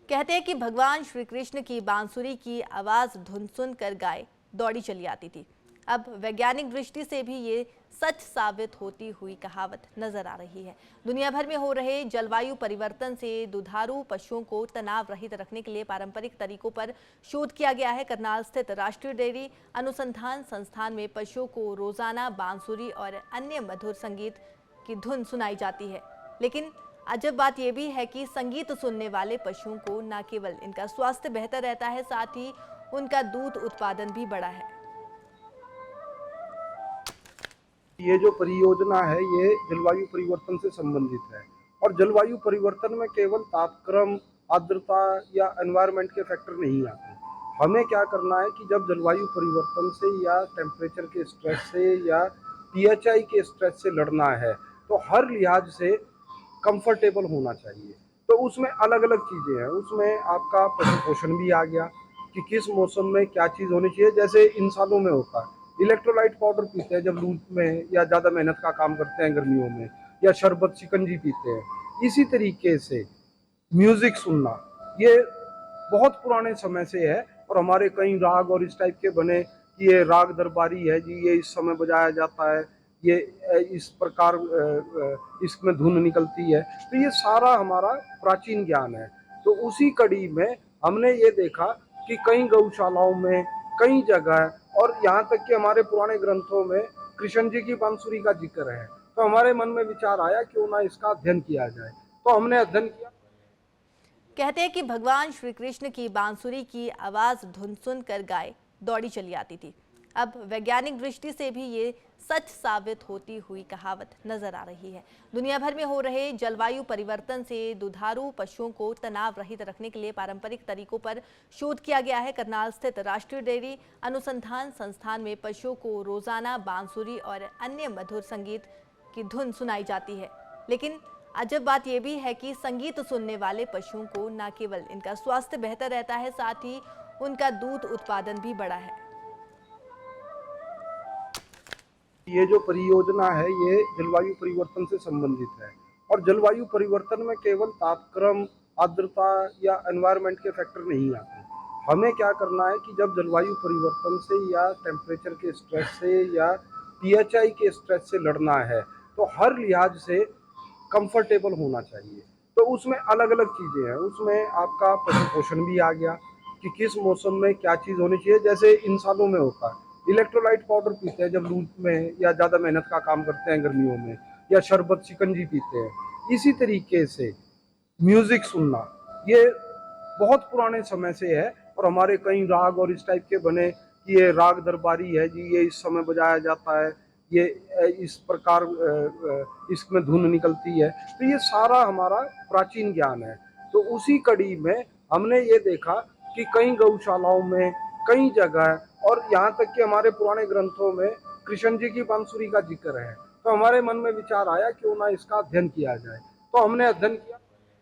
कहते हैं कि भगवान श्री कृष्ण की बांसुरी की आवाज धुन सुनकर गाय दौड़ी चली आती थी। अब वैज्ञानिक दृष्टि से भी ये सच साबित होती हुई कहावत नजर आ रही है। दुनिया भर में हो रहे जलवायु परिवर्तन से दुधारू पशुओं को तनाव रहित रखने के लिए पारंपरिक तरीकों पर शोध किया गया है। करनाल स्थित राष्ट्रीय डेयरी अनुसंधान संस्थान में पशुओं को रोजाना बांसुरी और अन्य मधुर संगीत की धुन सुनाई जाती है। लेकिन अजब बात यह भी है कि संगीत सुनने वाले पशुओं को न केवल इनका स्वास्थ्य बेहतर रहता है, साथ ही उनका दूध उत्पादन भी बढ़ा है। ये जो परियोजना है ये जलवायु परिवर्तन से संबंधित है और जलवायु परिवर्तन में केवल तापक्रम, आर्द्रता या एनवायरनमेंट के फैक्टर नहीं आते। हमें क्या करना है कि जब जलवायु परिवर्तन से या टेम्परेचर के स्ट्रेस से या पीएचआई के स्ट्रेस से लड़ना है तो हर लिहाज से कंफर्टेबल होना चाहिए। तो उसमें अलग अलग चीज़ें हैं, उसमें आपका पशु पोषण भी आ गया कि किस मौसम में क्या चीज़ होनी चाहिए। जैसे इंसानों में होता है इलेक्ट्रोलाइट पाउडर पीते हैं जब लू में या ज़्यादा मेहनत का काम करते हैं गर्मियों में, या शरबत शिकंजी पीते हैं। इसी तरीके से म्यूज़िक सुनना ये बहुत पुराने समय से है और हमारे कई राग और इस टाइप के बने कि ये राग दरबारी है जी, ये इस समय बजाया जाता है, ये इस प्रकार इसमें धुन निकलती है। तो ये सारा हमारा प्राचीन ज्ञान है। तो उसी कड़ी में हमने ये देखा कि कई गौशालाओं में, कई जगह और यहाँ तक कि हमारे पुराने ग्रंथों में कृष्ण जी की बांसुरी का जिक्र है। तो हमारे मन में विचार आया क्यों ना इसका अध्ययन किया जाए। तो हमने अध्ययन किया। कहते हैं कि भगवान श्री कृष्ण की बांसुरी की आवाज धुन सुनकर गाय दौड़ी चली आती थी। अब वैज्ञानिक दृष्टि से भी ये सच साबित होती हुई कहावत नजर आ रही है। दुनिया भर में हो रहे जलवायु परिवर्तन से दुधारू पशुओं को तनाव रहित रखने के लिए पारंपरिक तरीकों पर शोध किया गया है। करनाल स्थित राष्ट्रीय डेयरी अनुसंधान संस्थान में पशुओं को रोजाना बांसुरी और अन्य मधुर संगीत की धुन सुनाई जाती है। लेकिन अजब बात यह भी है कि संगीत सुनने वाले पशुओं को न केवल इनका स्वास्थ्य बेहतर रहता है, साथ ही उनका दूध उत्पादन भी बढ़ा है। ये जो परियोजना है ये जलवायु परिवर्तन से संबंधित है और जलवायु परिवर्तन में केवल तापक्रम, आर्द्रता या एनवायरनमेंट के फैक्टर नहीं आते। हमें क्या करना है कि जब जलवायु परिवर्तन से या टेम्परेचर के स्ट्रेस से या पीएचआई के स्ट्रेस से लड़ना है तो हर लिहाज से कंफर्टेबल होना चाहिए। तो उसमें अलग अलग चीज़ें हैं, उसमें आपका पशु पोषण भी आ गया कि किस मौसम में क्या चीज़ होनी चाहिए। जैसे इंसानों में होता है इलेक्ट्रोलाइट पाउडर पीते हैं जब लू में या ज़्यादा मेहनत का काम करते हैं गर्मियों में, या शरबत शिकंजी पीते हैं। इसी तरीके से म्यूज़िक सुनना ये बहुत पुराने समय से है और हमारे कई राग और इस टाइप के बने कि ये राग दरबारी है जी, ये इस समय बजाया जाता है, ये इस प्रकार इसमें धुन निकलती है। तो ये सारा हमारा प्राचीन ज्ञान है। तो उसी कड़ी में हमने ये देखा कि कई गौशालाओं में, कई जगह और यहाँ तक कि हमारे पुराने ग्रंथों में कृष्ण जी की बांसुरी का जिक्र है। तो हमारे मन में विचार आया क्यों ना इसका अध्ययन किया जाए। तो हमने अध्ययन किया।